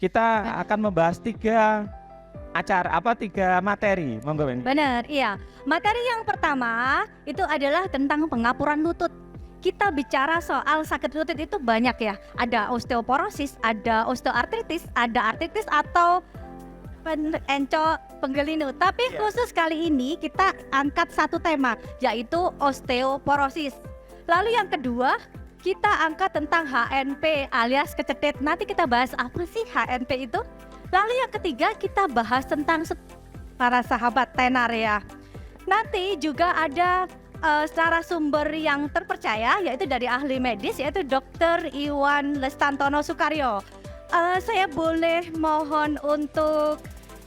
kita akan membahas tiga materi. Monggo, Ben. Benar, iya. Materi yang pertama itu adalah tentang pengapuran lutut. Kita bicara soal sakit lutut itu banyak ya. Ada osteoporosis, ada osteoartritis, ada artritis atau penggelindut. Tapi khusus kali ini kita angkat satu tema, yaitu osteoporosis. Lalu yang kedua, kita angkat tentang HNP alias kecetit. Nanti kita bahas apa sih HNP itu. Lalu yang ketiga kita bahas tentang para sahabat tenar ya. Nanti juga ada narasumber yang terpercaya, yaitu dari ahli medis, yaitu Dr. Iwan Lestantono Sukaryo. Saya boleh mohon untuk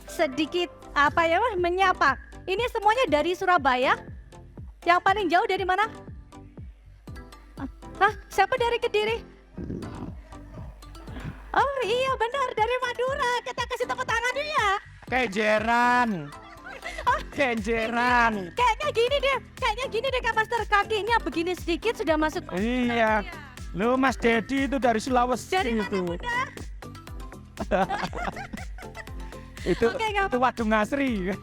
sedikit menyapa. Ini semuanya dari Surabaya. Yang paling jauh dari mana? Siapa dari Kediri? Oh iya benar, dari Madura. Kita kasih tepuk tangan dulu ya. Kenjeran. Kayaknya gini deh Kak Master, kakinya begini sedikit sudah masuk. Iya. Lu Mas Dedi itu dari Sulawesi Dari mana itu. Bunda? itu Oke, nggak itu Wadung Ngasri. Iya.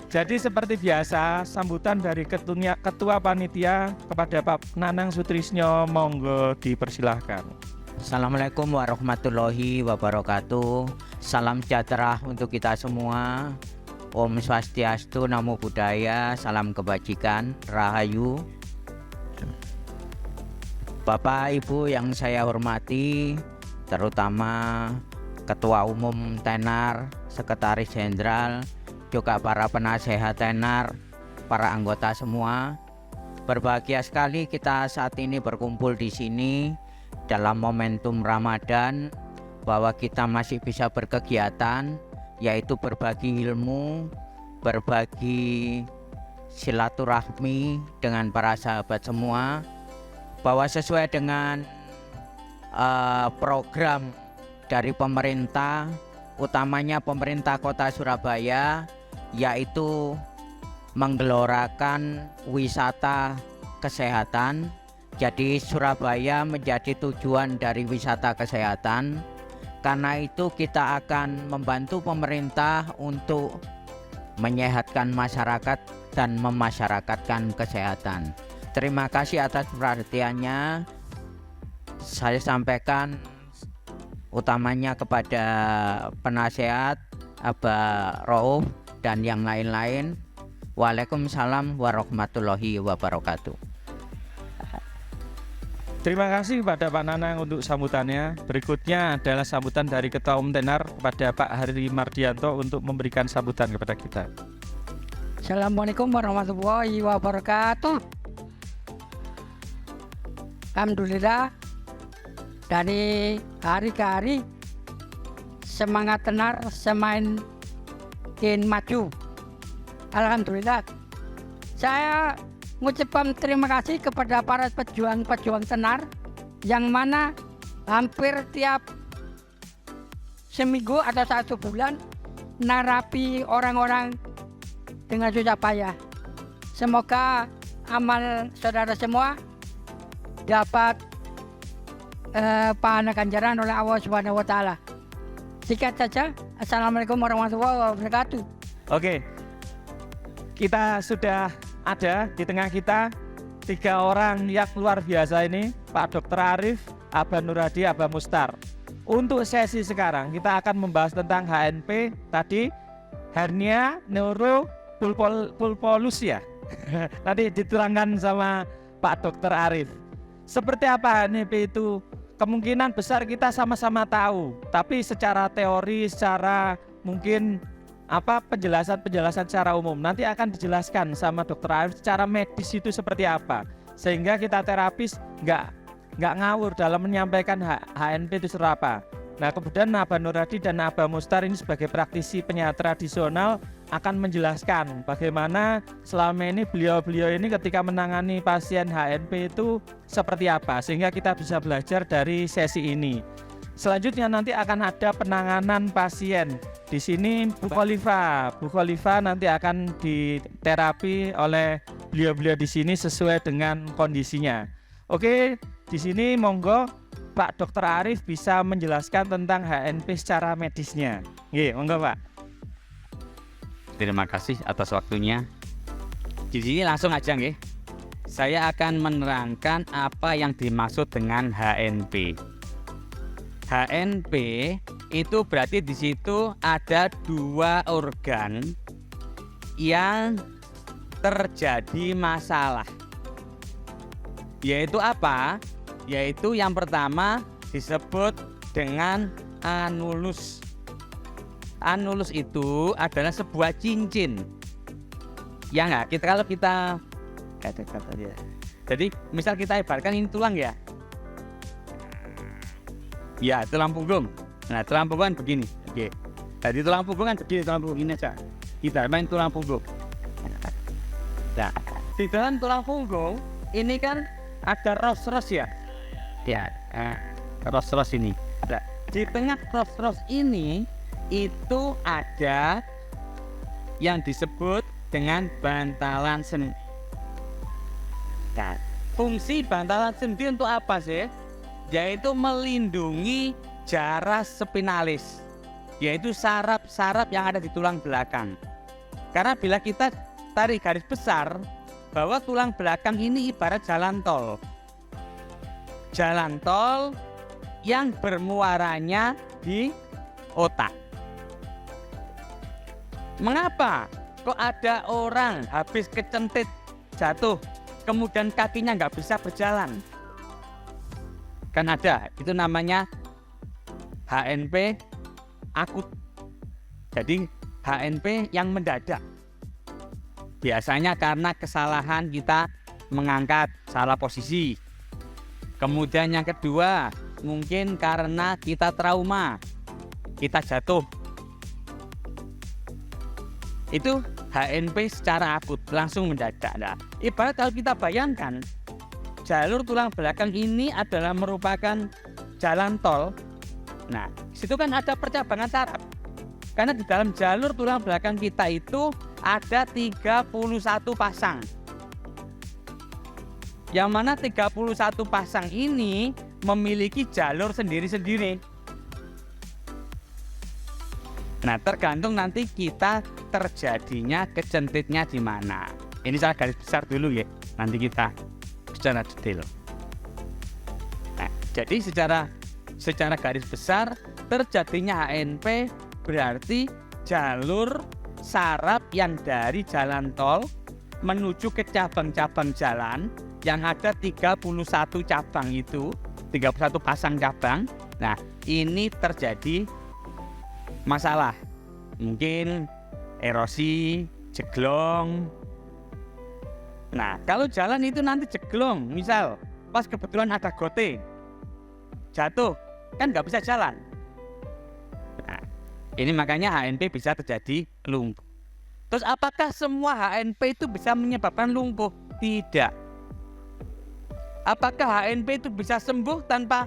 Jadi seperti biasa sambutan dari ketua panitia kepada Pak Nanang Sutrisno, monggo dipersilahkan. Assalamualaikum warahmatullahi wabarakatuh. Salam sejahtera untuk kita semua. Om Swastiastu, Namo Buddhaya, salam kebajikan, Rahayu. Bapak Ibu yang saya hormati, terutama Ketua Umum Tenar, Sekretaris Jenderal, juga para penasehat Tenar, para anggota semua. Berbahagia sekali kita saat ini berkumpul di sini dalam momentum Ramadan, bahwa kita masih bisa berkegiatan, yaitu berbagi ilmu, berbagi silaturahmi dengan para sahabat semua, bahwa sesuai dengan program dari pemerintah, utamanya pemerintah Kota Surabaya, yaitu menggelorakan wisata kesehatan. Jadi Surabaya menjadi tujuan dari wisata kesehatan. Karena itu kita akan membantu pemerintah untuk menyehatkan masyarakat dan memasyarakatkan kesehatan. Terima kasih atas perhatiannya. Saya sampaikan utamanya kepada penasehat Abah Rauf dan yang lain-lain. Waalaikumsalam warahmatullahi wabarakatuh. Terima kasih kepada Pak Nanang untuk sambutannya. Berikutnya adalah sambutan dari Ketua Umum Tenar kepada Pak Hari Mardianto untuk memberikan sambutan kepada kita. Assalamualaikum warahmatullahi wabarakatuh. Alhamdulillah, dari hari ke hari semangat Tenar semakin maju. Alhamdulillah, saya mengucapkan terima kasih kepada para pejuang-pejuang Tenar, yang mana hampir tiap seminggu atau satu bulan narapi orang-orang dengan susah payah. Semoga amal saudara semua dapat pahala ganjaran oleh Allah Subhanahu wa Ta'ala. Singkat saja, Assalamualaikum warahmatullahi wabarakatuh. Oke, kita sudah ada di tengah kita tiga orang yang luar biasa ini, Pak Dr. Arif, Abah Nurhadi, Abah Mustar. Untuk sesi sekarang kita akan membahas tentang HNP tadi, hernia neuropulpolus ya. Nanti diterangkan sama Pak Dr. Arif. Seperti apa HNP itu? Kemungkinan besar kita sama-sama tahu, tapi secara teori, secara mungkin penjelasan secara umum nanti akan dijelaskan sama Dr. Arif secara medis itu seperti apa, sehingga kita terapis nggak ngawur dalam menyampaikan HNP itu seperti apa. Nah, kemudian Abah Nurhadi dan Abah Mustar ini sebagai praktisi penyakit tradisional akan menjelaskan bagaimana selama ini beliau-beliau ini ketika menangani pasien HNP itu seperti apa, sehingga kita bisa belajar dari sesi ini. Selanjutnya nanti akan ada penanganan pasien. Di sini Bu Khalifa nanti akan diterapi oleh beliau-beliau di sini sesuai dengan kondisinya. Oke, di sini monggo Pak Dokter Arif bisa menjelaskan tentang HNP secara medisnya. Nggih, monggo Pak. Terima kasih atas waktunya. Di sini langsung aja nggih. Saya akan menerangkan apa yang dimaksud dengan HNP. HNP itu berarti di situ ada 2 organ yang terjadi masalah. Yaitu apa? Yaitu yang pertama disebut dengan anulus. Anulus itu adalah sebuah cincin. Ya nggak? Kalau kita kata dia. Jadi misal kita ibaratkan ini tulang ya. Ya, tulang punggung. Nah, tulang punggung kan begini. Oke. Jadi tulang punggung kan begini, tulang punggung ini aja. Kita main tulang punggung. Nah, di dalam tulang punggung ini kan ada ros-ros ya. Ya, ros-ros ini. Nah, di tengah ros-ros ini itu ada yang disebut dengan bantalan sendi. Nah, fungsi bantalan sendi untuk apa sih? Yaitu melindungi jaras spinalis, yaitu saraf-saraf yang ada di tulang belakang. Karena bila kita tarik garis besar bahwa tulang belakang ini ibarat jalan tol. Jalan tol yang bermuaranya di otak. Mengapa kok ada orang habis kecentit jatuh kemudian kakinya nggak bisa berjalan? Kan ada, itu namanya HNP akut. Jadi HNP yang mendadak. Biasanya karena kesalahan kita mengangkat salah posisi. Kemudian yang kedua, mungkin karena kita trauma, kita jatuh. Itu HNP secara akut, langsung mendadak. Nah, ibarat kalau kita bayangkan, jalur tulang belakang ini adalah merupakan jalan tol. Nah, situ kan ada percabangan saraf. Karena di dalam jalur tulang belakang kita itu ada 31 pasang. Yang mana 31 pasang ini memiliki jalur sendiri-sendiri. Nah, tergantung nanti kita terjadinya kecentitnya di mana. Ini saya garis besar dulu ya. Nanti kita secara detail. Nah, jadi secara garis besar terjadinya HNP berarti jalur saraf yang dari jalan tol menuju ke cabang-cabang jalan yang ada 31 cabang itu, 31 pasang cabang. Nah, ini terjadi masalah. Mungkin erosi, jeglong. Nah, kalau jalan itu nanti jeglong, misal pas kebetulan ada gote, jatuh, kan nggak bisa jalan. Nah, ini makanya HNP bisa terjadi lumpuh. Terus apakah semua HNP itu bisa menyebabkan lumpuh? Tidak. Apakah HNP itu bisa sembuh tanpa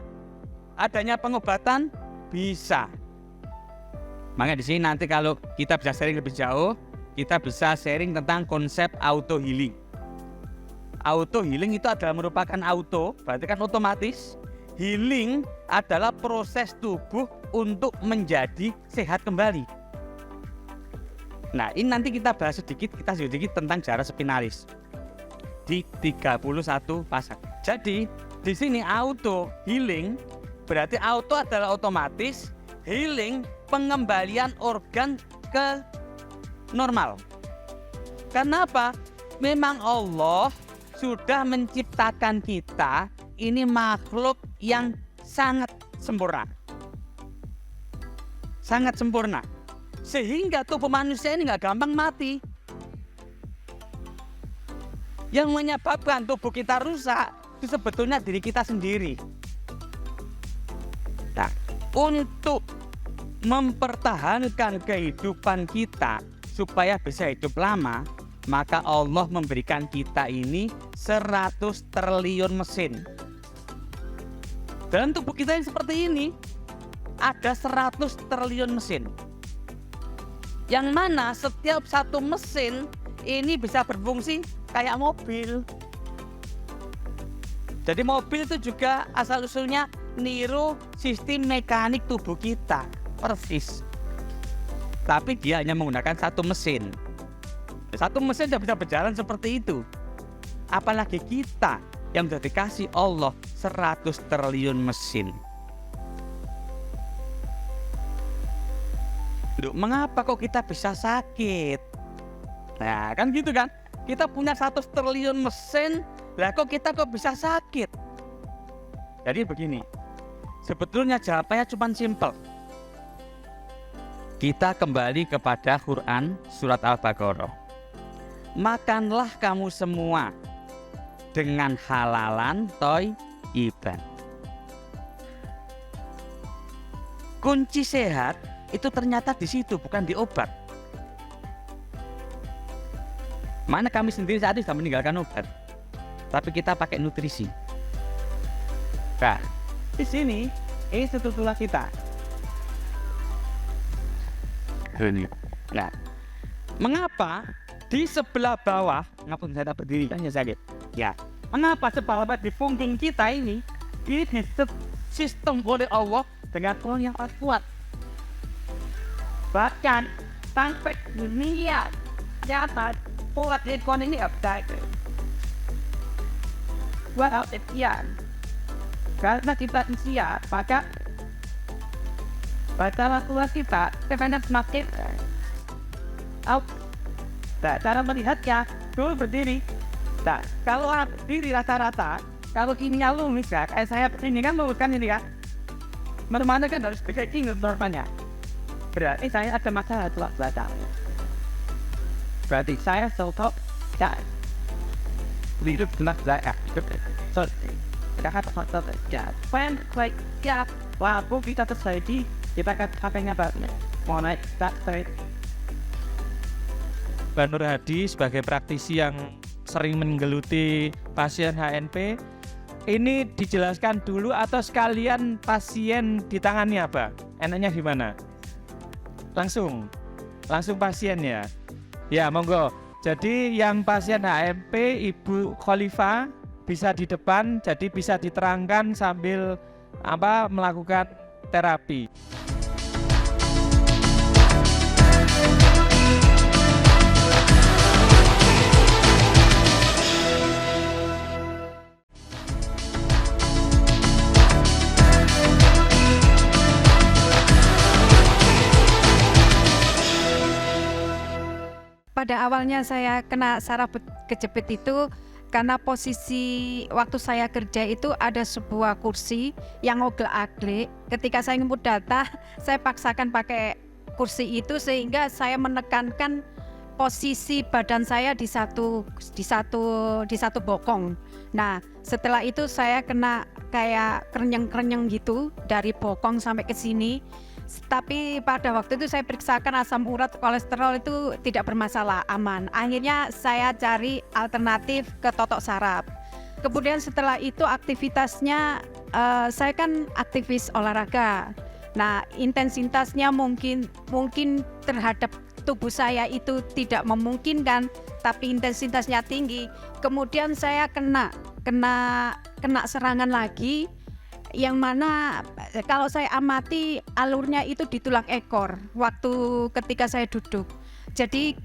adanya pengobatan? Bisa. Makanya di sini nanti kalau kita bisa sharing lebih jauh, kita bisa sharing tentang konsep auto healing. Auto healing itu adalah merupakan auto, berarti kan otomatis. Healing adalah proses tubuh untuk menjadi sehat kembali. Nah, ini nanti kita bahas sedikit tentang jaras spinalis di 31 pasang. Jadi di sini auto healing berarti auto adalah otomatis, healing pengembalian organ ke normal. Kenapa? Memang Allah sudah menciptakan kita ini makhluk yang sangat sempurna. Sangat sempurna. Sehingga tubuh manusia ini nggak gampang mati. Yang menyebabkan tubuh kita rusak itu sebetulnya diri kita sendiri. Nah, untuk mempertahankan kehidupan kita supaya bisa hidup lama, maka Allah memberikan kita ini 100 triliun mesin. Dalam tubuh kita yang seperti ini ada 100 triliun mesin. Yang mana setiap satu mesin ini bisa berfungsi kayak mobil. Jadi mobil itu juga asal-usulnya niru sistem mekanik tubuh kita persis. Tapi dia hanya menggunakan satu mesin. Satu mesin sudah bisa berjalan seperti itu. Apalagi kita yang sudah dikasih Allah 100 triliun mesin. Loh, mengapa kok kita bisa sakit? Nah, kan gitu kan? Kita punya 100 triliun mesin, lah kok kita bisa sakit? Jadi begini, sebetulnya jawabannya cuma simpel. Kita kembali kepada Quran surat Al-Baqarah. Makanlah kamu semua dengan halalan thayyiban. Kunci sehat itu ternyata di situ, bukan di obat. Mana kami sendiri saat ini sudah meninggalkan obat, tapi kita pakai nutrisi. Nah, di sini ini tulang kita. Nah, mengapa di sebelah bawah, ngapun saya tak berdiri kan ya sakit? Ya, mengapa sebelah bawah di punggung kita ini sistem oleh Allah dengan tulang yang kuat? Bahkan sampai dunia nyata kuat ekonomi update. Walau sekian, karena kita usia, maka bacalah tulang kita terhadap semakin out. Nah, cara melihatnya dulu berdiri. Nah, kalau orang berdiri rata-rata, kalau ini lurus ya, kayak saya ini kan lurus kan ini kan, mana kan harus begini normalnya. Berarti saya ada masalah tulang belakang. Berarti saya selesai dan hidup tulang belakang. Sorry, kita kata ya, when like ya, wah, kita terjadi. Kita akan pakainya banget. Mau naik, tak naik. Mbak Nur Hadi sebagai praktisi yang sering menggeluti pasien HNP, ini dijelaskan dulu atau sekalian pasien ditangani apa? Enaknya gimana? Langsung pasien ya. Ya monggo. Jadi yang pasien HNP Ibu Khalifah bisa di depan, jadi bisa diterangkan sambil melakukan terapi. Pada awalnya saya kena saraf kejepit itu karena posisi waktu saya kerja itu ada sebuah kursi yang oglak-aglik. Ketika saya input data, saya paksakan pakai kursi itu sehingga saya menekankan posisi badan saya di satu bokong. Nah, setelah itu saya kena kayak kerenyeng-kerenyeng gitu dari bokong sampai ke sini. Tapi pada waktu itu saya periksakan asam urat, kolesterol itu tidak bermasalah, aman. Akhirnya saya cari alternatif ke totok saraf. Kemudian setelah itu aktivitasnya, saya kan aktivis olahraga. Nah, intensitasnya mungkin terhadap tubuh saya itu tidak memungkinkan, tapi intensitasnya tinggi. Kemudian saya kena serangan lagi, yang mana kalau saya amati alurnya itu di tulang ekor waktu ketika saya duduk. Jadi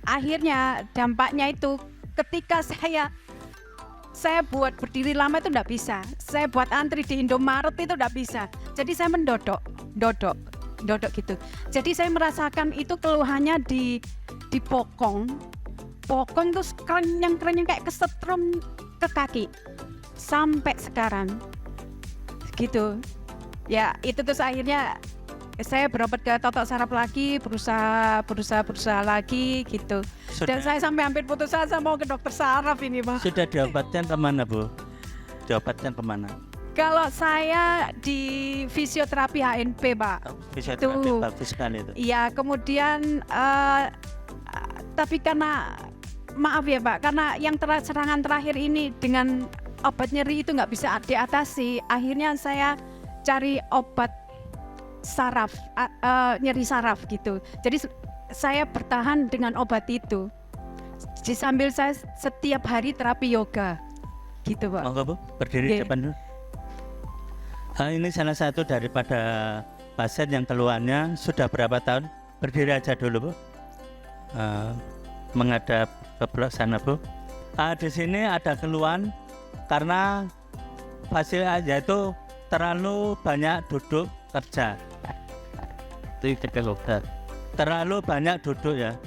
akhirnya dampaknya itu ketika saya buat berdiri lama itu enggak bisa. Saya buat antri di Indomaret itu enggak bisa. Jadi saya mendodok gitu. Jadi saya merasakan itu keluhannya di bokong. Bokong itu kerenyang kayak kesetrum ke kaki sampai sekarang. Gitu ya, itu terus akhirnya saya berobat ke totok saraf lagi, berusaha lagi gitu. Dan saya sampai hampir putus asa mau ke dokter saraf ini, Pak. Sudah diobatkan kemana, Bu? Diobatkan kemana? Kalau saya di fisioterapi HNP, Pak. Fisioterapi bagus sekali itu. Iya, kemudian tapi karena maaf ya, Pak, karena yang serangan terakhir ini dengan obat nyeri itu nggak bisa diatasi. Akhirnya saya cari obat saraf, nyeri saraf gitu. Jadi saya bertahan dengan obat itu. Sambil saya setiap hari terapi yoga, gitu Pak. Monggo Bu, berdiri Yeah. depan dulu. Ini salah satu daripada pasien yang keluhannya sudah berapa tahun? Berdiri aja dulu, Bu. Menghadap ke belakang sana, Bu. Di sini ada keluhan karena pasien yaitu terlalu banyak duduk kerja. Terlalu banyak duduk ya,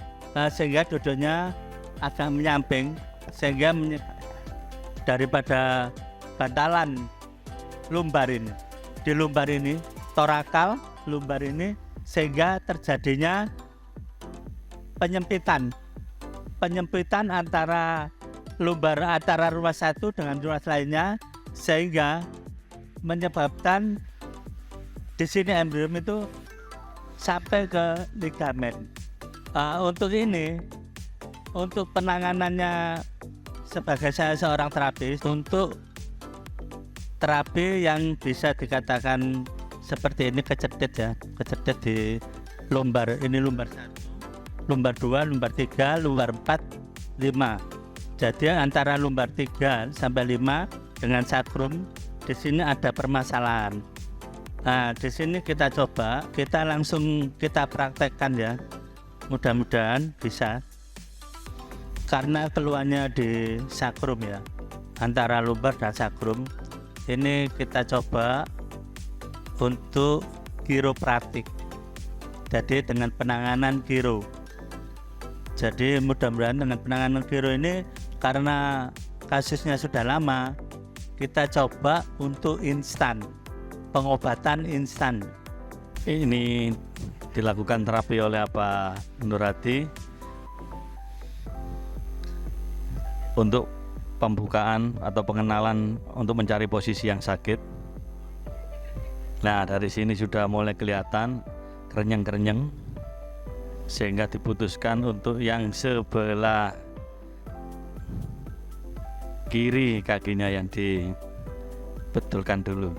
sehingga duduknya agak menyamping, sehingga daripada bantalan lumbar ini, di lumbar ini, torakal lumbar ini, sehingga terjadinya penyempitan antara lumbar antara ruas satu dengan ruas lainnya, sehingga menyebabkan di sini embryom itu sampai ke ligamen. Untuk ini, untuk penanganannya sebagai saya seorang terapis, untuk terapi yang bisa dikatakan seperti ini kecetit ya, kecetit di lumbar. Ini lumbar 1, lumbar 2, lumbar 3, lumbar 4, 5. Jadi antara lumbar 3 sampai 5 dengan sacrum di sini ada permasalahan. Nah, di sini kita coba, kita langsung kita praktekkan ya. Mudah-mudahan bisa. Karena keluhannya di sacrum ya, antara lumbar dan sacrum. Ini kita coba untuk kiropraktik. Jadi dengan penanganan kiro. Jadi mudah-mudahan dengan penanganan kiro ini, karena kasusnya sudah lama, kita coba untuk instan, pengobatan instan. Ini dilakukan terapi oleh apa Nurhati untuk pembukaan atau pengenalan untuk mencari posisi yang sakit. Nah, dari sini sudah mulai kelihatan kerenyeng-kerenyeng, sehingga diputuskan untuk yang sebelah kiri kakinya yang dibetulkan dulu.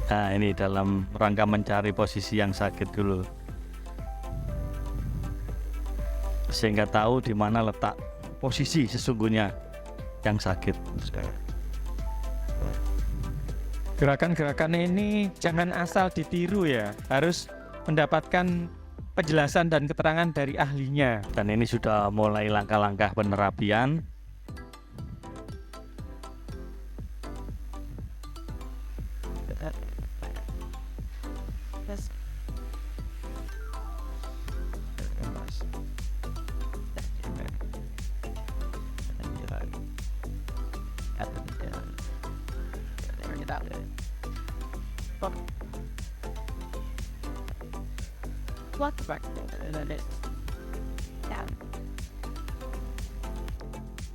Nah, ini dalam rangka mencari posisi yang sakit dulu, sehingga tahu di mana letak posisi sesungguhnya yang sakit. Gerakan-gerakan ini jangan asal ditiru ya, harus mendapatkan penjelasan dan keterangan dari ahlinya. Dan ini sudah mulai langkah-langkah penerapian.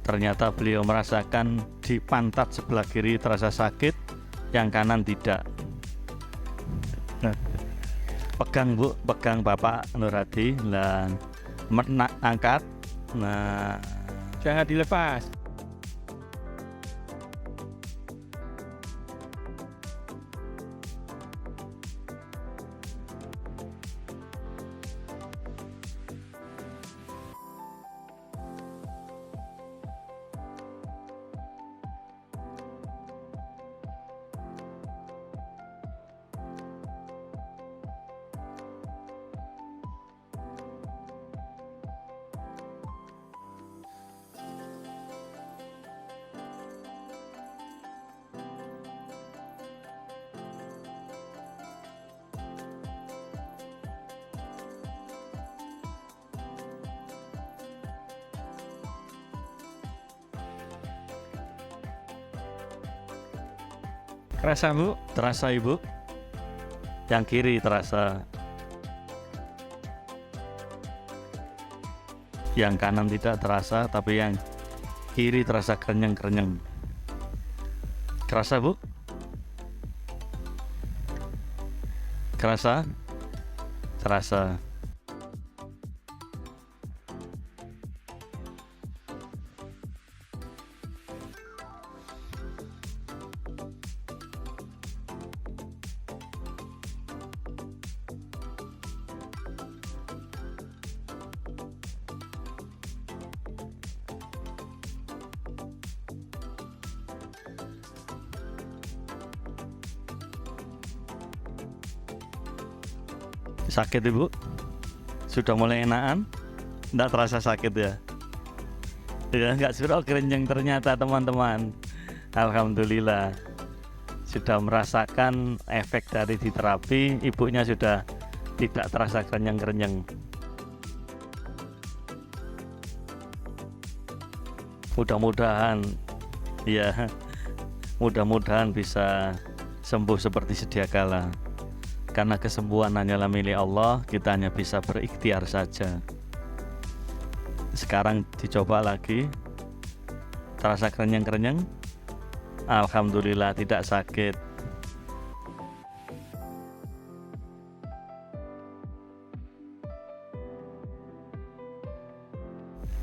Ternyata beliau merasakan di pantat sebelah kiri terasa sakit, yang kanan tidak. Nah, pegang Bu, pegang Bapak Nurhati, dan angkat. Nah, Jangan dilepas. Kerasa Bu? terasa Ibu? Yang kiri terasa, yang kanan tidak terasa, tapi yang kiri terasa kerenyeng-kerenyeng. Kerasa Bu? Kerasa? Terasa. Sakit Ibu? Sudah mulai enakan? Nggak terasa sakit ya? Ya nggak suruh kerenyeng ternyata teman-teman. Alhamdulillah sudah merasakan efek dari diterapi, ibunya sudah tidak terasa kerenyeng-kerenyeng. Mudah-mudahan ya, mudah-mudahan bisa sembuh seperti sedia kala. Karena kesembuhan hanyalah milik Allah, kita hanya bisa berikhtiar saja. Sekarang dicoba lagi, terasa kerenyeng-kerenyeng. Alhamdulillah tidak sakit.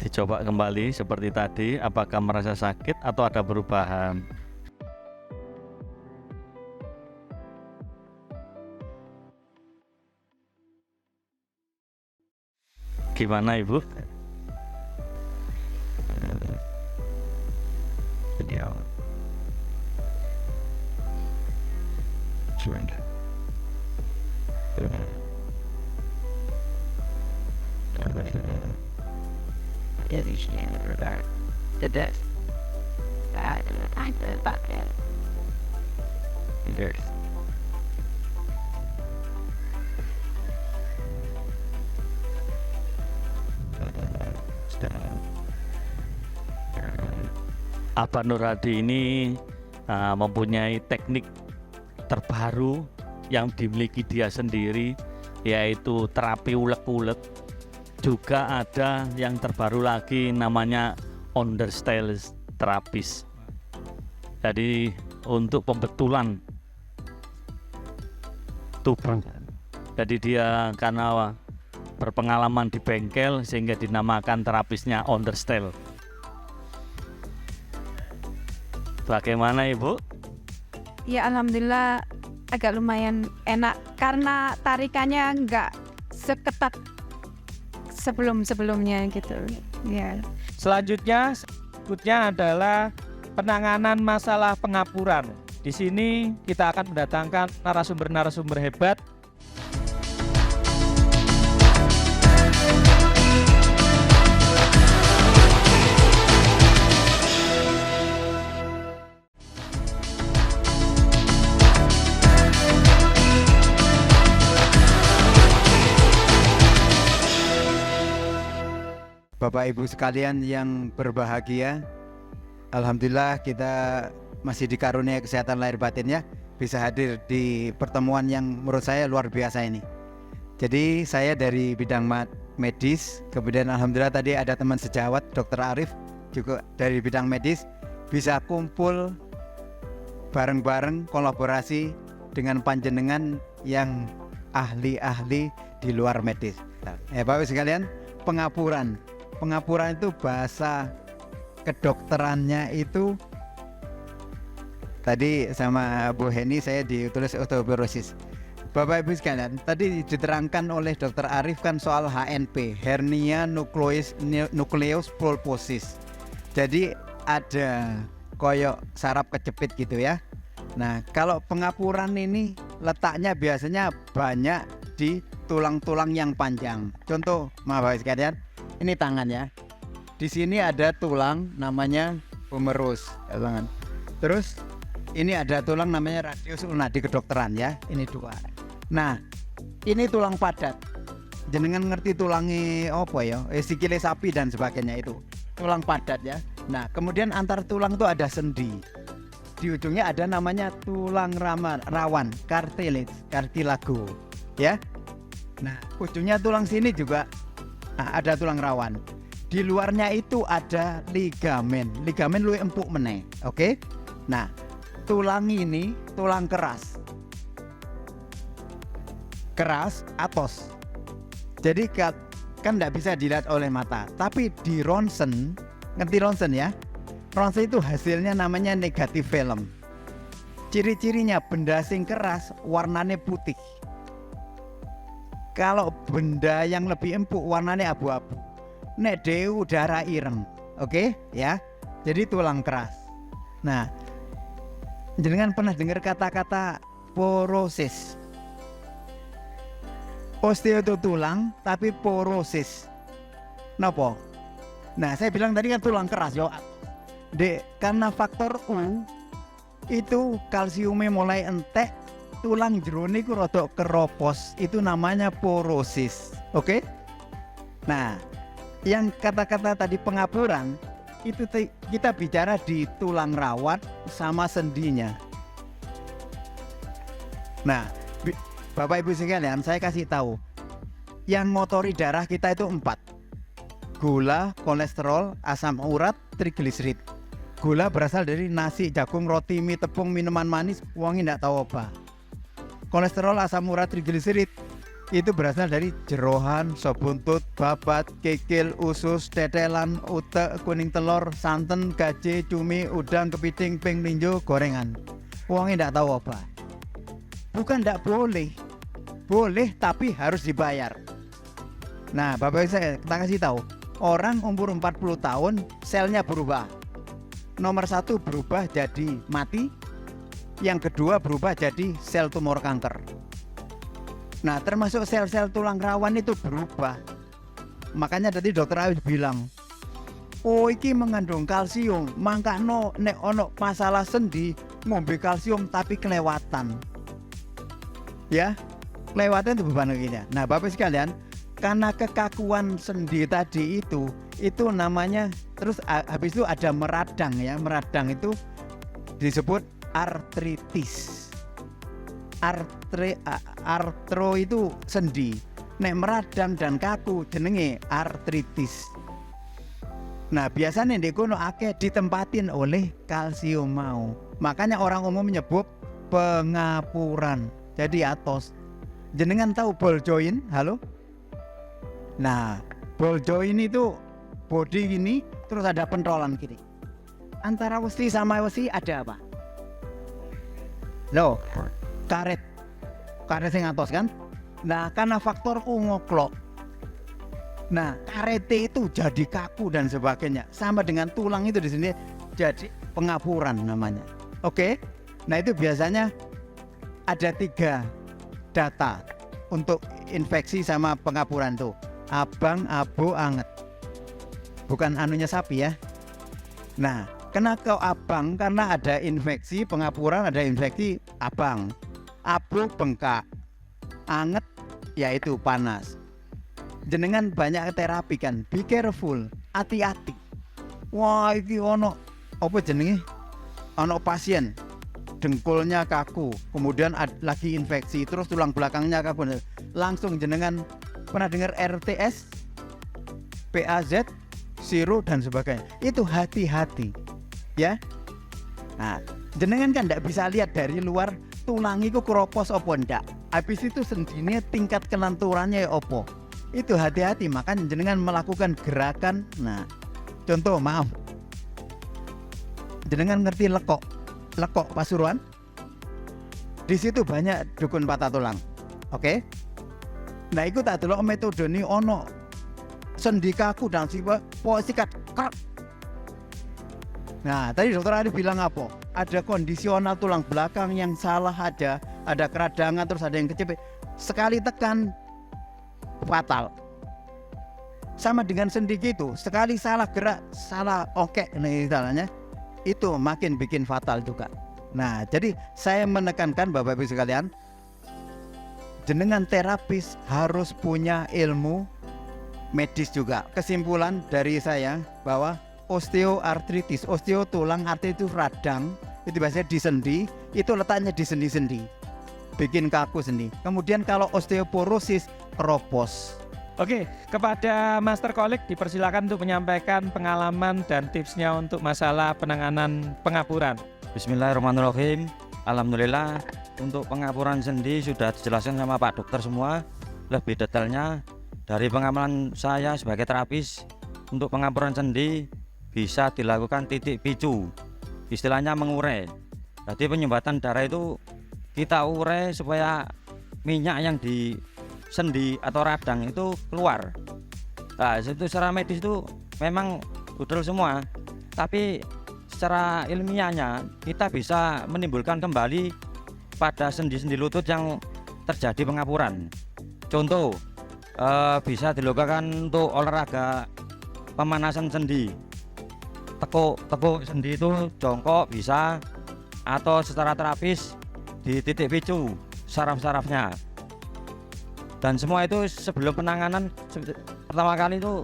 Dicoba kembali seperti tadi, apakah merasa sakit atau ada perubahan? Gimana Ibu? Abah Nur Hadi ini mempunyai teknik terbaru yang dimiliki dia sendiri, yaitu terapi ulek-ulek. Juga ada yang terbaru lagi namanya understyle terapis. Jadi untuk pembetulan tubuh. Jadi dia karena berpengalaman di bengkel sehingga dinamakan terapisnya understyle. Bagaimana Ibu? Ya alhamdulillah agak lumayan enak karena tarikannya nggak seketat sebelum-sebelumnya gitu. Ya. Selanjutnya adalah penanganan masalah pengapuran. Di sini kita akan mendatangkan narasumber-narasumber hebat. Bapak Ibu sekalian yang berbahagia, alhamdulillah kita masih dikaruniai kesehatan lahir batin ya, bisa hadir di pertemuan yang menurut saya luar biasa ini. Jadi saya dari bidang medis, kemudian alhamdulillah tadi ada teman sejawat Dr. Arif juga dari bidang medis, bisa kumpul bareng-bareng kolaborasi dengan panjenengan yang ahli-ahli di luar medis. Bapak Ibu sekalian, pengapuran itu bahasa kedokterannya itu tadi sama Bu Heni saya ditulis osteoporosis. Bapak Ibu sekalian, tadi diterangkan oleh Dr. Arif kan soal HNP, hernia nucleus pulposus. Jadi ada koyok saraf kejepit gitu ya. Nah, kalau pengapuran ini letaknya biasanya banyak di tulang-tulang yang panjang. Contoh, Bapak Ibu sekalian, ini tangan ya. Di sini ada tulang namanya humerus, ya, tangan. Terus ini ada tulang namanya radius ulna di kedokteran ya. Ini dua. Nah, ini tulang padat. Jenengan ngerti tulangnya apa ya? Sikile sapi dan sebagainya itu. Tulang padat ya. Nah, kemudian antar tulang itu ada sendi. Di ujungnya ada namanya tulang rawan, cartilago, ya. Nah, ujungnya tulang sini juga ada tulang rawan. Di luarnya itu ada ligamen luwih empuk meneh. Oke? Nah, tulang ini tulang keras atos. Jadi kan tidak bisa dilihat oleh mata, tapi di ronsen, ngerti ronsen ya? Ronsen itu hasilnya namanya negatif film. Ciri-cirinya benda sing keras warnanya putih. Kalau benda yang lebih empuk warnanya abu-abu. Nek dewe darah ireng. Oke, ya. Jadi tulang keras. Nah, jenengan pernah dengar kata-kata porosis? Osteo itu tulang, tapi porosis. Nopo? Nah, saya bilang tadi kan tulang keras yo. Dek, karena faktor U itu kalsiumnya mulai entek, tulang jerone ku rada keropos, itu namanya porosis. Oke? Nah, yang kata-kata tadi pengapuran itu kita bicara di tulang rawat sama sendinya. Nah, Bapak Ibu sekalian, saya kasih tahu. Yang motori darah kita itu 4. Gula, kolesterol, asam urat, trigliserid. Gula berasal dari nasi, jagung, roti, mie, tepung, minuman manis, uangnya tidak tahu apa. Kolesterol, asam urat, trigliserid itu berasal dari jeroan, sop buntut, babat, kikil, usus, tetelan, utek, kuning telur, santan, gaje, cumi, udang, kepiting, ping, linjo, gorengan. Uangnya tidak tahu apa. Bukan tidak boleh, boleh tapi harus dibayar. Nah, Bapak saya kita kasih tahu, orang umur 40 tahun selnya berubah. Nomor 1 berubah jadi mati, yang kedua berubah jadi sel tumor kanker. Nah, termasuk sel-sel tulang rawan itu berubah. Makanya tadi dokter Awis bilang, oh iki mengandung kalsium, mangkano nek ono masalah sendi ngombe kalsium tapi kelewatan. Ya, kelewatan itu beban kakinya. Nah, Bapak sekalian, karena kekakuan sendi tadi itu namanya, terus habis itu ada meradang ya. Meradang itu disebut artritis. Artro itu sendi. Nek meradang dan kaku jenenge artritis. Nah, biasanya di kono akeh ditempatin oleh kalsium mau. Makanya orang umum menyebut pengapuran. Jadi atos. Jenengan tahu ball joint? Halo? Nah, ball joint itu body gini, terus ada pentolan gini. Antara wesi sama wesi ada apa? Loh, karet yang atas kan? Nah, karena faktor ngoklok. Nah, karete itu jadi kaku dan sebagainya. Sama dengan tulang itu di sini jadi pengapuran namanya. Oke? Nah, itu biasanya ada 3 data untuk infeksi sama pengapuran tuh. Abang, abo, anget. Bukan anunya sapi ya. Nah, kenapa abang? Karena ada infeksi pengapuran, ada infeksi abang. Abo bengkak. Anget yaitu panas. Jenengan banyak terapi kan. Be careful, hati-hati. Wah, iki ono apa jenenge? Ono pasien dengkulnya kaku, kemudian lagi infeksi, terus tulang belakangnya kaku. Langsung jenengan pernah dengar RTS, PAZ, Siro dan sebagainya. Itu hati-hati, ya. Nah, jenengan kan tidak bisa lihat dari luar tulang itu keropos opo ndak. Habis itu sendirinya tingkat kelenturannya ya opo. Itu hati-hati, makanya jenengan melakukan gerakan. Nah, contoh maaf, jenengan ngerti lekok Pasuruan? Di situ banyak dukun patah tulang. Oke? Nah, itu tak delok metode ini ono sendi kaku dan sikat. Nah, tadi dokter Ari bilang apa? Ada kondisional tulang belakang yang salah, ada keradangan, terus ada yang kejepit. Sekali tekan fatal. Sama dengan sendi gitu, sekali salah gerak, salah okek nih istilahnya, itu makin bikin fatal juga. Nah, jadi saya menekankan Bapak Ibu sekalian, jenengan terapis harus punya ilmu medis juga. Kesimpulan dari saya bahwa osteoartritis, osteo tulang, artritis itu radang, itu biasanya di sendi, itu letaknya di sendi-sendi, bikin kaku sendi. Kemudian kalau osteoporosis, keropos. Oke, kepada Master Kolik dipersilakan untuk menyampaikan pengalaman dan tipsnya untuk masalah penanganan pengapuran. Bismillahirrahmanirrahim. Alhamdulillah untuk pengapuran sendi sudah dijelaskan sama Pak Dokter semua. Lebih detailnya dari pengalaman saya sebagai terapis, untuk pengapuran sendi bisa dilakukan titik picu, istilahnya mengurai. Jadi penyumbatan darah itu kita urai supaya minyak yang di sendi atau radang itu keluar. Nah, itu secara medis itu memang udel semua, tapi secara ilmiahnya kita bisa menimbulkan kembali pada sendi-sendi lutut yang terjadi pengapuran. Contoh, bisa dilakukan untuk olahraga pemanasan sendi. Tekuk sendi itu jongkok bisa, atau secara terapis di titik picu saraf-sarafnya. Dan semua itu sebelum penanganan, pertama kali itu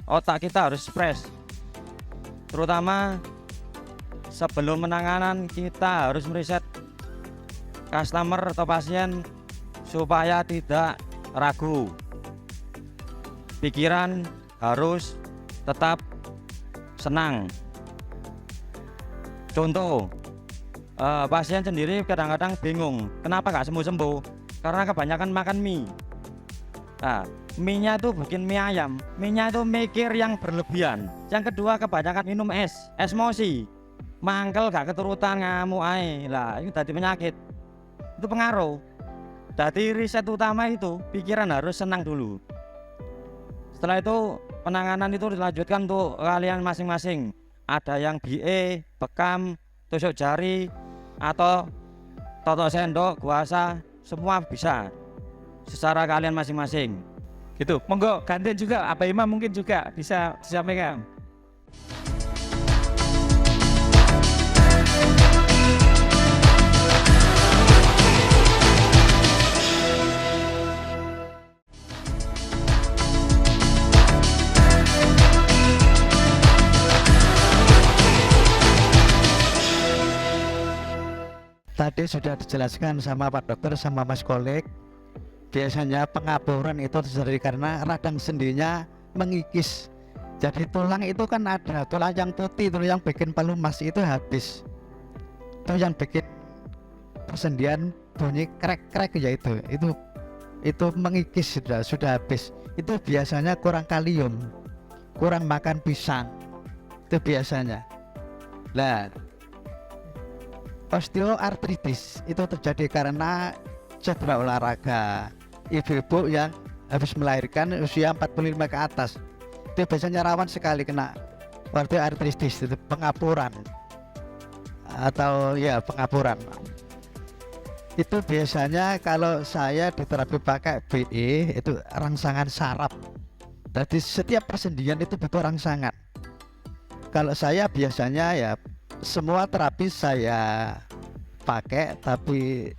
otak kita harus fresh. Terutama sebelum penanganan kita harus meriset customer atau pasien supaya tidak ragu. Pikiran harus tetap senang. Contoh, pasien sendiri kadang-kadang bingung kenapa nggak sembuh-sembuh, karena kebanyakan makan mie. Nah, mie-nya itu bikin mie ayam, mie-nya itu mikir yang berlebihan. Yang kedua, kebanyakan minum es mosi, mangkel gak keturutan ngamuk ae. Lah, itu tadi penyakit, itu pengaruh. Jadi riset utama itu pikiran harus senang dulu. Setelah itu penanganan itu dilanjutkan untuk kalian masing-masing. Ada yang BE, bekam, tusuk jari, atau totok sendok, guasa, semua bisa secara kalian masing-masing. Gitu. Monggo gantian juga Abah Imam mungkin juga bisa disampaikan. Tadi sudah dijelaskan sama Pak Dokter sama Mas Kolik. Biasanya pengapuran itu terjadi karena radang sendinya mengikis. Jadi tulang itu kan ada tulang yang putih, tulang yang bikin pelumas itu habis. Itu yang bikin persendian bunyi krek-krek ya itu mengikis sudah habis. Itu biasanya kurang kalium, kurang makan pisang. Itu biasanya. Nah, osteoartritis itu terjadi karena cedera olahraga. Ibu-ibu yang habis melahirkan usia 45 ke atas itu biasanya rawan sekali kena osteoartritis, itu pengapuran atau ya pengapuran. Itu biasanya kalau saya di terapi pakai BE itu rangsangan saraf. Jadi setiap persendian itu butuh rangsangan. Kalau saya biasanya ya semua terapi saya pakai, tapi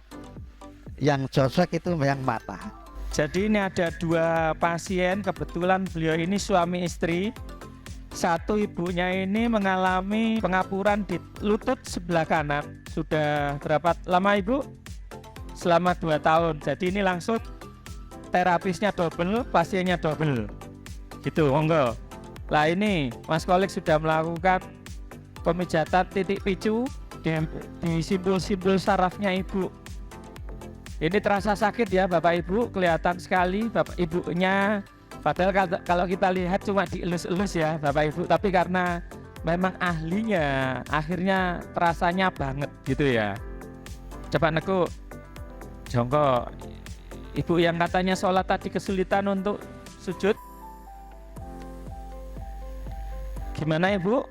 yang cocok itu yang mata. Jadi ini ada 2 pasien, kebetulan beliau ini suami istri. Satu ibunya ini mengalami pengapuran di lutut sebelah kanan. Sudah berapa lama Ibu? Selama 2 tahun. Jadi ini langsung terapisnya double, pasiennya double. Gitu, monggo. Lah ini Mas Kolik sudah melakukan pemijatan titik picu di simbol-simbol sarafnya Ibu. Ini terasa sakit ya Bapak Ibu, kelihatan sekali Bapak Ibunya. Padahal kalau kita lihat cuma dielus-elus ya Bapak Ibu, tapi karena memang ahlinya, akhirnya terasanya banget gitu ya. Coba nekuk, jongkok. Ibu yang katanya sholat tadi kesulitan untuk sujud, gimana Ibu?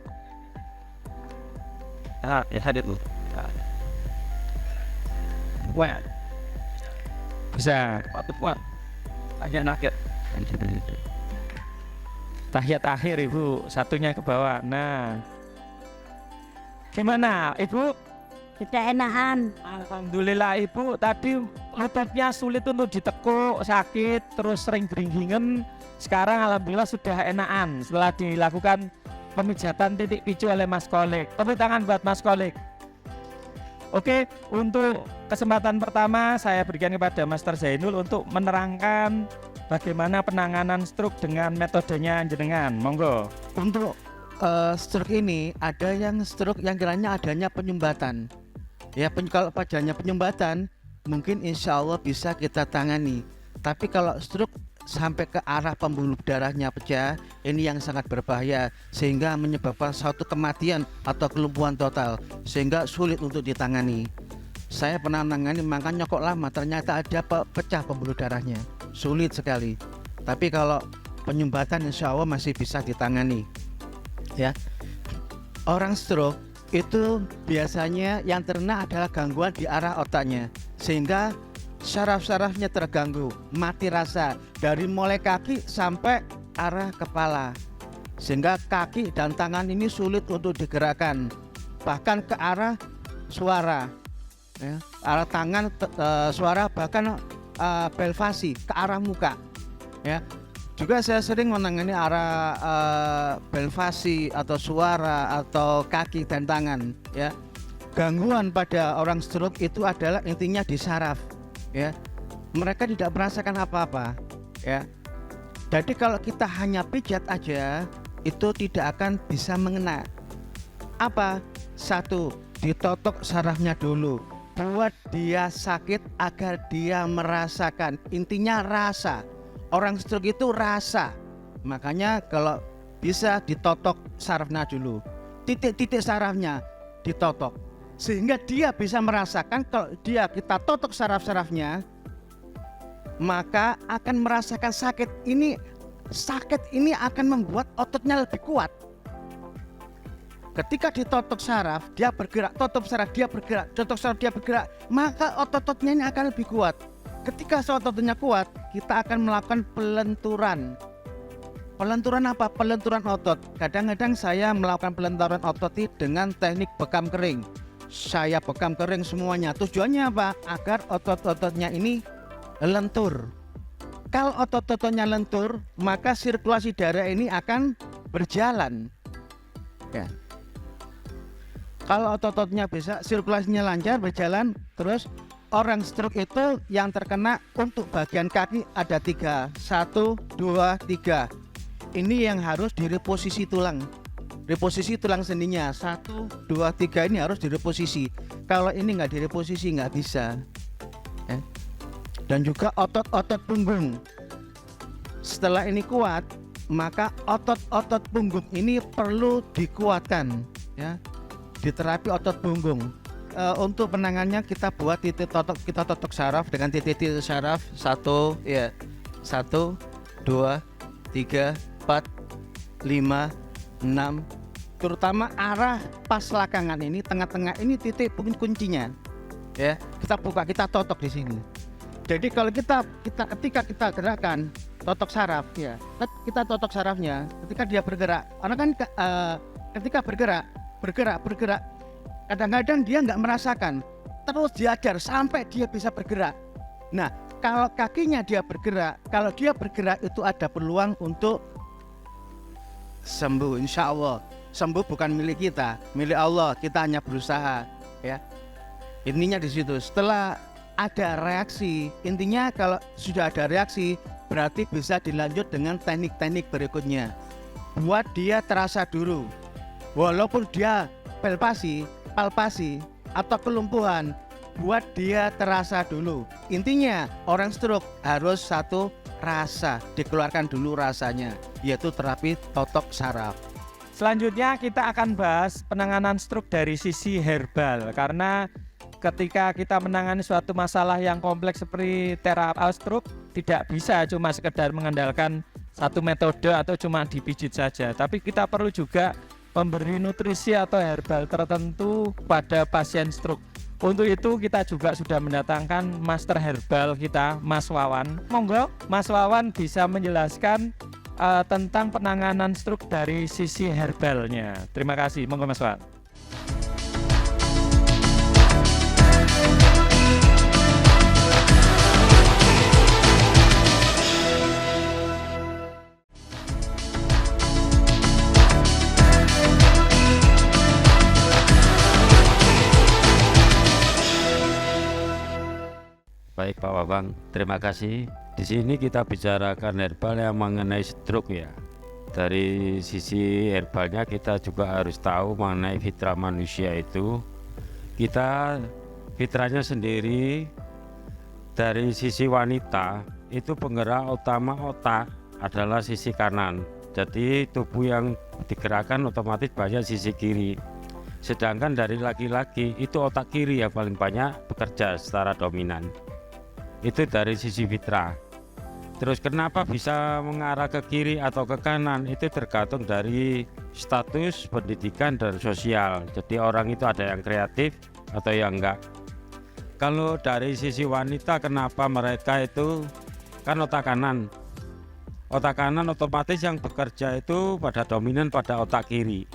Ya hadir lu. Wah, bisa. Wah, aja nakit. Tahiyat akhir Ibu, satunya ke bawah. Nah, gimana Ibu? Sudah enakan. Alhamdulillah Ibu, tadi lututnya sulit untuk ditekuk, sakit, terus sering geringgingan. Sekarang alhamdulillah sudah enakan setelah dilakukan pemijatan titik picu oleh Mas Kolik. Tepuk tangan buat Mas Kolik. Oke, untuk kesempatan pertama saya berikan kepada Master Zainul untuk menerangkan bagaimana penanganan stroke dengan metodenya jenengan. Monggo. Untuk stroke ini ada yang stroke yang kiranya adanya penyumbatan. Ya, kalau padanya penyumbatan mungkin insya Allah bisa kita tangani. Tapi kalau stroke sampai ke arah pembuluh darahnya pecah, ini yang sangat berbahaya sehingga menyebabkan suatu kematian atau kelumpuhan total sehingga sulit untuk ditangani. Saya pernah menangani, makanya kok lama, ternyata ada pecah pembuluh darahnya, sulit sekali. Tapi kalau penyumbatan insya Allah masih bisa ditangani. Ya, orang stroke itu biasanya yang terkena adalah gangguan di arah otaknya, sehingga saraf-sarafnya terganggu, mati rasa dari mulai kaki sampai arah kepala, sehingga kaki dan tangan ini sulit untuk digerakkan, bahkan ke arah suara, ya, arah tangan, suara, bahkan pelvasi ke arah muka, ya. Juga saya sering menangani arah pelvasi atau suara atau kaki dan tangan, ya. Gangguan pada orang stroke itu adalah intinya di saraf, ya. Mereka tidak merasakan apa-apa, ya. Jadi kalau kita hanya pijat aja itu tidak akan bisa mengena. Apa? Satu, ditotok sarafnya dulu, buat dia sakit agar dia merasakan. Intinya rasa. Orang stroke itu rasa. Makanya kalau bisa ditotok sarafnya dulu, titik-titik sarafnya ditotok, sehingga dia bisa merasakan. Kalau kita totok saraf-sarafnya, maka akan merasakan sakit. Sakit ini akan membuat ototnya lebih kuat. Ketika ditotok saraf, dia bergerak, totok saraf dia bergerak, totok saraf dia bergerak, maka otot-ototnya ini akan lebih kuat. Ketika ototnya kuat, kita akan melakukan pelenturan. Pelenturan apa? Pelenturan otot. Kadang-kadang saya melakukan pelenturan otot dengan teknik bekam kering. Saya bekam kering semuanya. Tujuannya apa? Agar otot-ototnya ini lentur. Kalau otot-ototnya lentur, maka sirkulasi darah ini akan berjalan, ya. Kalau otot-ototnya bisa, sirkulasinya lancar, berjalan, terus orang stroke itu yang terkena untuk bagian kaki ada 3, 1, 2, 3. Ini yang harus direposisi tulang. Reposisi tulang sendinya 1, 2, 3 ini harus direposisi. Kalau ini nggak direposisi nggak bisa, ya. Dan juga otot-otot punggung. Setelah ini kuat, maka otot-otot punggung ini perlu dikuatkan, ya. Diterapi otot punggung. Untuk penangannya kita buat titik totok, kita totok saraf dengan titik-titik saraf 1, ya, 1, 2, 3, 4, 5, 6. Terutama arah pas lakangan ini, tengah-tengah ini titik kuncinya, ya. Kita buka, kita totok di sini. Jadi kalau ketika kita gerakan totok saraf, ya, kita totok sarafnya ketika dia bergerak. Karena kan ketika bergerak, kadang-kadang dia nggak merasakan, terus diajar sampai dia bisa bergerak. Nah, kalau kakinya dia bergerak, kalau dia bergerak itu ada peluang untuk sembuh, insya Allah. Sembuh bukan milik kita, milik Allah. Kita hanya berusaha, ya. Intinya di situ. Setelah ada reaksi, intinya kalau sudah ada reaksi berarti bisa dilanjut dengan teknik-teknik berikutnya. Buat dia terasa dulu, walaupun dia palpasi atau kelumpuhan, buat dia terasa dulu. Intinya orang stroke harus satu, rasa, dikeluarkan dulu rasanya, yaitu terapi totok saraf. Selanjutnya kita akan bahas penanganan stroke dari sisi herbal, karena ketika kita menangani suatu masalah yang kompleks seperti terapi stroke, tidak bisa cuma sekedar mengandalkan satu metode atau cuma dipijit saja, tapi kita perlu juga memberi nutrisi atau herbal tertentu pada pasien stroke. Untuk itu kita juga sudah mendatangkan master herbal kita, Mas Wawan. Monggo Mas Wawan bisa menjelaskan tentang penanganan stroke dari sisi herbalnya. Terima kasih, monggo Mas Wawan. Baik Pak Wabang, terima kasih. Di sini kita bicarakan herbal yang mengenai stroke, ya. Dari sisi herbalnya kita juga harus tahu mengenai fitrah manusia itu. Kita fitrahnya sendiri dari sisi wanita itu penggerak utama otak adalah sisi kanan. Jadi tubuh yang digerakkan otomatis banyak sisi kiri. Sedangkan dari laki-laki itu otak kiri yang paling banyak bekerja secara dominan. Itu dari sisi fitrah. Terus kenapa bisa mengarah ke kiri atau ke kanan, itu tergantung dari status pendidikan dan sosial. Jadi orang itu ada yang kreatif atau yang enggak. kalau dari sisi wanita, kenapa mereka itu kan otak kanan? Otak kanan otomatis yang bekerja itu pada dominan pada otak kiri.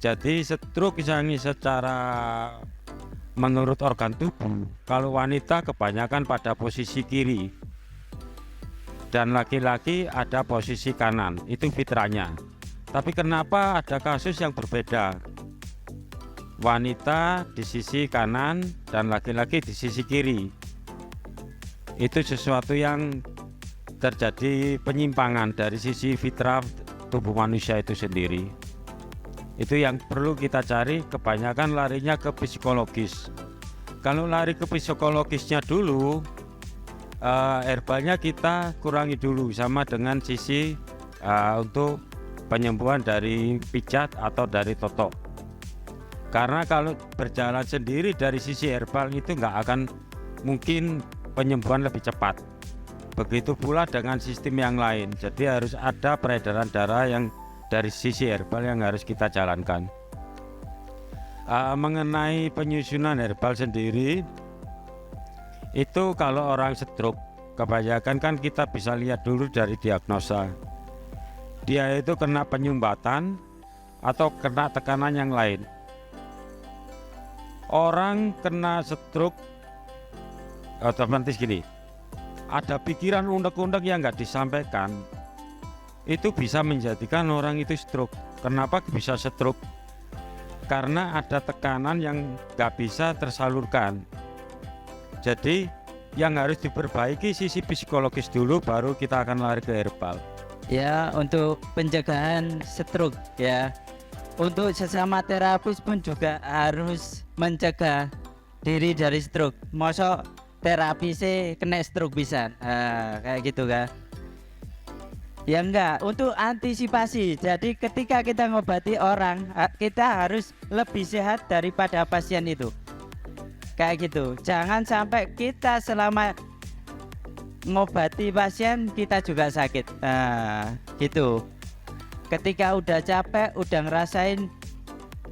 Jadi stroke yang secara menurut organ tubuh, kalau wanita kebanyakan pada posisi kiri dan laki-laki ada posisi kanan, itu fitrahnya. Tapi kenapa ada kasus yang berbeda? Wanita di sisi kanan dan laki-laki di sisi kiri. Itu sesuatu yang terjadi penyimpangan dari sisi fitrah tubuh manusia itu sendiri. Itu yang perlu kita cari, kebanyakan larinya ke psikologis. Kalau lari ke psikologisnya dulu, herbalnya kita kurangi dulu sama dengan sisi untuk penyembuhan dari pijat atau dari totok. Karena kalau berjalan sendiri dari sisi herbal itu nggak akan mungkin penyembuhan lebih cepat. Begitu pula dengan sistem yang lain. Jadi harus ada peredaran darah yang dari sisi herbal yang harus kita jalankan. Mengenai penyusunan herbal sendiri, itu kalau orang stroke, kebanyakan kan kita bisa lihat dulu dari diagnosa. Dia itu kena penyumbatan atau kena tekanan yang lain. Orang kena stroke otomatis gini, ada pikiran unek-unek yang nggak disampaikan, itu bisa menjadikan orang itu stroke. Kenapa bisa stroke? Karena ada tekanan yang nggak bisa tersalurkan. Jadi yang harus diperbaiki sisi psikologis dulu, baru kita akan lari ke herbal. Ya, untuk pencegahan stroke ya. Untuk sesama terapis pun juga harus mencegah diri dari stroke. Masa terapisnya kena stroke bisa, kayak gitu kan? Ya enggak, untuk antisipasi. Jadi ketika kita ngobati orang, kita harus lebih sehat daripada pasien itu. Kayak gitu. Jangan sampai kita selama ngobati pasien kita juga sakit. Gitu. Ketika udah capek, udah ngerasain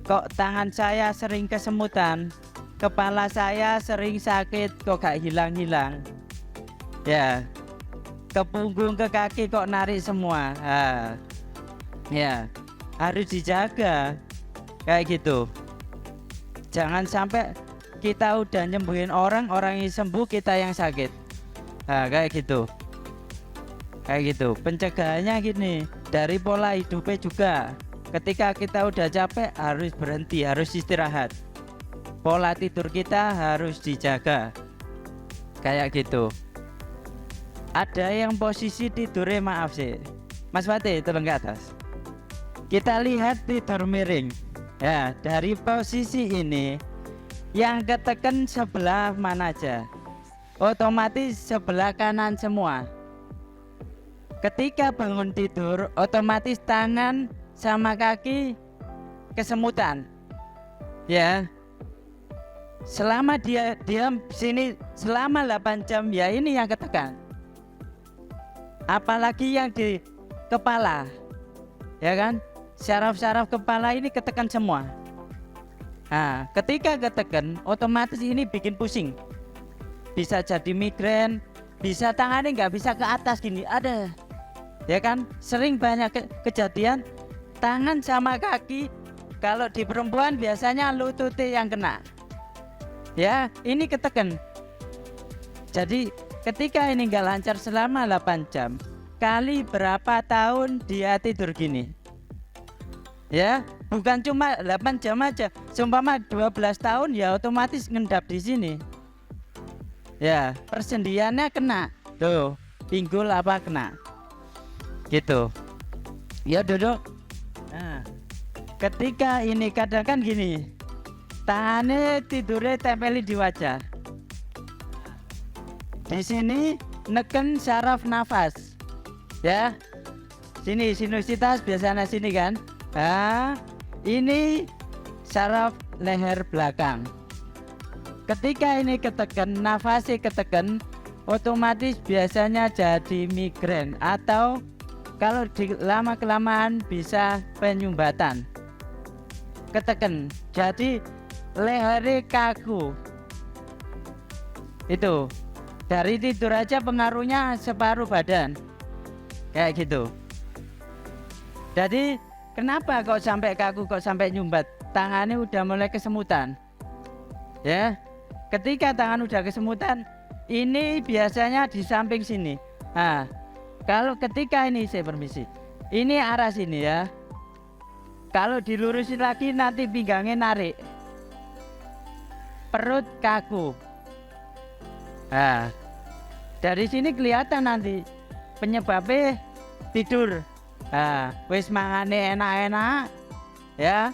kok tangan saya sering kesemutan, kepala saya sering sakit kok gak hilang-hilang, ya, ke punggung ke kaki kok narik semua, ya harus dijaga kayak gitu. Jangan sampai kita udah nyembuhin orang yang sembuh, kita yang sakit, kayak gitu. Kayak gitu. Pencegahannya gini, dari pola hidupnya juga. Ketika kita udah capek harus berhenti, harus istirahat. Pola tidur kita harus dijaga. Kayak gitu. Ada yang posisi tidurnya, maaf sih, Mas Fatih tolong ke atas. Kita lihat tidur miring. Ya, dari posisi ini yang ketekan sebelah mana aja, otomatis sebelah kanan semua. Ketika bangun tidur, otomatis tangan sama kaki kesemutan. Ya. Selama dia diam sini selama 8 jam, ya ini yang ketekan. Apalagi yang di kepala. Ya kan? Syaraf-syaraf kepala ini ketekan semua. Nah, ketika ketekan, otomatis ini bikin pusing. Bisa jadi migrain, bisa tangannya nggak bisa ke atas gini, ada. Ya kan, sering banyak kejadian tangan sama kaki. Kalau di perempuan biasanya lututnya yang kena. Ya, ini ketekan. Jadi ketika ini nggak lancar selama 8 jam, kali berapa tahun dia tidur gini? Ya, bukan cuma 8 jam aja, seumpama 12 tahun ya otomatis ngendap di sini. Ya, persendiannya kena. Tuh, pinggul apa kena. Gitu. Ya duduk. Nah, ketika ini kadang kan gini, tangannya tidurnya tempeli di wajah. Di sini neken saraf nafas. Ya. Sini sinusitas biasanya sini kan. Nah, ini saraf leher belakang. Ketika ini ketekan, nafasnya ketekan, otomatis biasanya jadi migrain atau kalau lama kelamaan bisa penyumbatan. Ketekan, jadi lehernya kaku. Itu dari tidur aja pengaruhnya separuh badan. Kayak gitu. Jadi kenapa kok sampai kaku, kok sampai nyumbat? Tangannya udah mulai kesemutan. Ya. Ketika tangan udah kesemutan, ini biasanya di samping sini. Nah, kalau ketika ini saya permisi. Ini arah sini ya. Kalau dilurusin lagi nanti pinggangnya narik. Perut kaku. Nah, dari sini kelihatan nanti penyebabnya tidur. Nah, wis mangane enak-enak ya.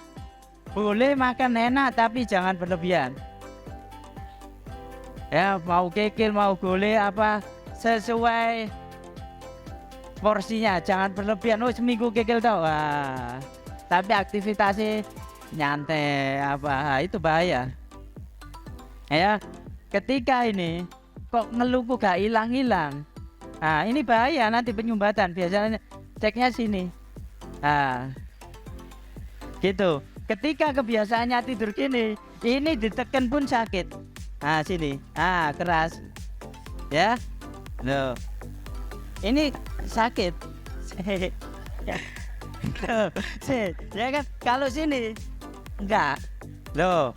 Boleh makan enak tapi jangan berlebihan. Ya, mau kikil mau gole apa sesuai porsinya, jangan berlebihan. Oh, seminggu kikil tau. Wah. Tapi aktivitasnya nyantai apa itu bahaya. Ya, ketika ini kok ngeluku gak hilang-hilang. Nah, ini bahaya nanti penyumbatan. Biasanya ceknya sini. Nah, gitu. Ketika kebiasaannya tidur gini, ini ditekan pun sakit. Nah, sini. Ah, keras. Ya. Loh. Ini sakit. Loh, ya kan kalau sini enggak. Loh.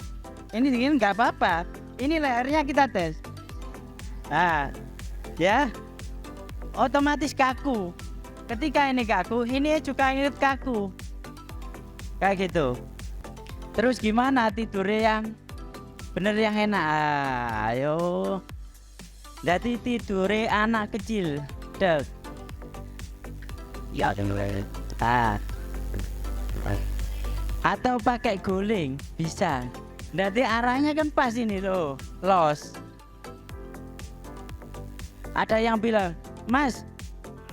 Ini enggak apa-apa. Ini lehernya kita tes. Nah, ya. Otomatis kaku. Ketika ini kaku, ini juga ikut kaku. Kayak gitu. Terus gimana tidurnya yang bener yang enak? Ayo. Jadi tidurnya anak kecil. Dek. Ya, atau pakai guling bisa. Jadi arahnya kan pas ini loh, los. Ada yang bilang, Mas,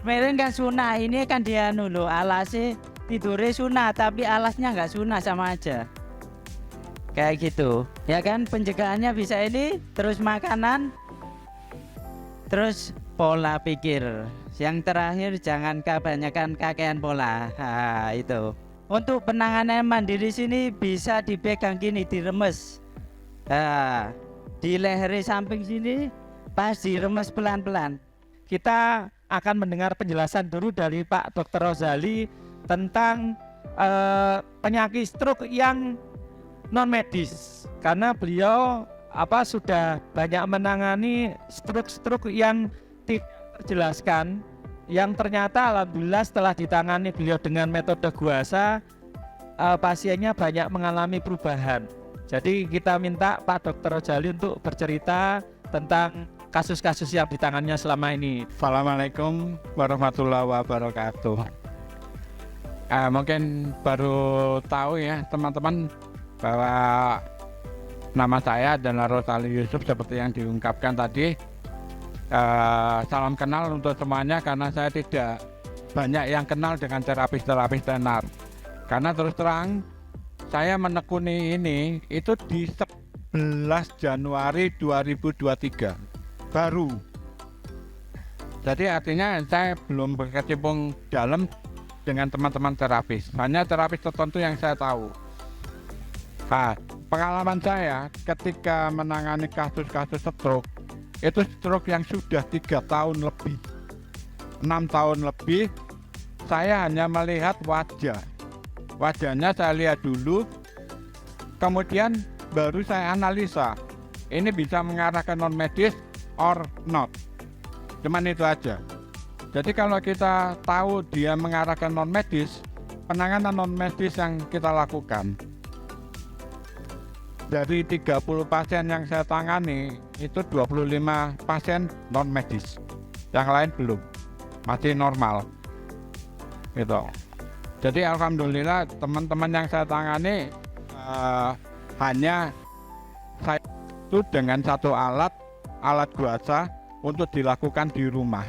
kemarin kan sunah, ini kan dia loh, alasnya tidurnya sunah, tapi alasnya nggak sunah, sama aja. Kayak gitu, ya kan pencegahannya bisa ini, terus makanan, terus pola pikir. Yang terakhir jangan kebanyakan kakean pola. Nah, itu. Untuk penanganan mandiri sini bisa dipegang gini, diremes. Nah, di leher samping sini pas diremes pelan-pelan. Kita akan mendengar penjelasan dulu dari Pak Dr. Rozali tentang penyakit stroke yang non medis, karena beliau sudah banyak menangani stroke yang tidak terjelaskan, yang ternyata alhamdulillah setelah ditangani beliau dengan metode guasa, pasiennya banyak mengalami perubahan. Jadi kita minta Pak Dr. Rozali untuk bercerita tentang kasus-kasus yang ditangannya selama ini. Assalamualaikum warahmatullahi wabarakatuh. Mungkin baru tahu ya teman-teman bahwa nama saya adalah Rozali Yusuf seperti yang diungkapkan tadi. Salam kenal untuk semuanya karena saya tidak banyak yang kenal dengan terapis-terapis tenar. Karena terus terang saya menekuni ini itu di 11 Januari 2023 baru. Jadi artinya saya belum berkecimpung dalam dengan teman-teman terapis. Hanya terapis tertentu yang saya tahu. Nah, pengalaman saya ketika menangani kasus-kasus stroke, itu stroke yang sudah 3 tahun lebih, 6 tahun lebih, saya hanya melihat wajahnya saya lihat dulu, kemudian baru saya analisa, ini bisa mengarah ke non medis or not, cuman itu aja. Jadi kalau kita tahu dia mengarah ke non medis, penanganan non medis yang kita lakukan, dari 30 pasien yang saya tangani, itu 25 pasien non medis, yang lain belum, masih normal gitu. Jadi alhamdulillah teman-teman yang saya tangani hanya saya itu dengan satu alat guasa untuk dilakukan di rumah.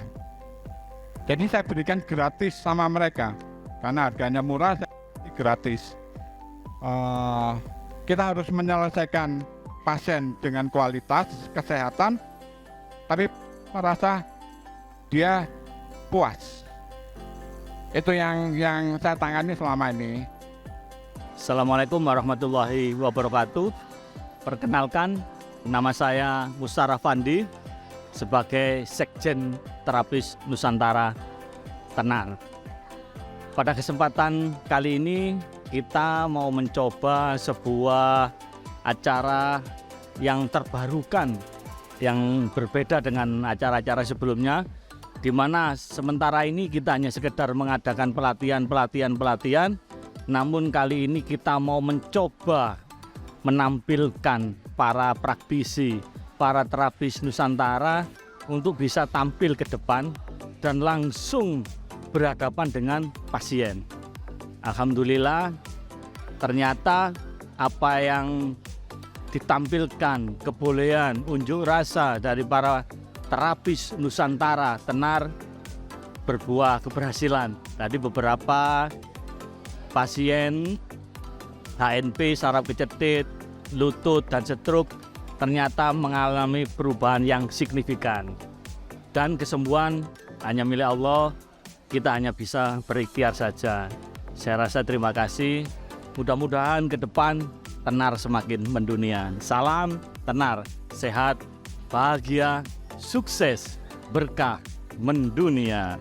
Jadi saya berikan gratis sama mereka karena harganya murah, saya gratis. Kita harus menyelesaikan pasien dengan kualitas kesehatan, tapi merasa dia puas. Itu yang saya tangani selama ini. Assalamualaikum warahmatullahi wabarakatuh. Perkenalkan, nama saya Mustaraf Fandi sebagai Sekjen Terapis Nusantara Tenar. Pada kesempatan kali ini kita mau mencoba sebuah acara yang terbarukan, yang berbeda dengan acara-acara sebelumnya, di mana sementara ini kita hanya sekedar mengadakan pelatihan, namun kali ini kita mau mencoba menampilkan para praktisi, para terapis Nusantara untuk bisa tampil ke depan dan langsung berhadapan dengan pasien. Alhamdulillah, ternyata apa yang ditampilkan, kebolehan, unjuk rasa dari para terapis Nusantara Tenar berbuah keberhasilan. Tadi beberapa pasien HNP, saraf kecetit, lutut, dan stroke ternyata mengalami perubahan yang signifikan. Dan kesembuhan hanya milik Allah, kita hanya bisa berikhtiar saja. Saya rasa terima kasih. Mudah-mudahan ke depan Tenar semakin mendunia. Salam Tenar, sehat, bahagia, sukses, berkah, mendunia.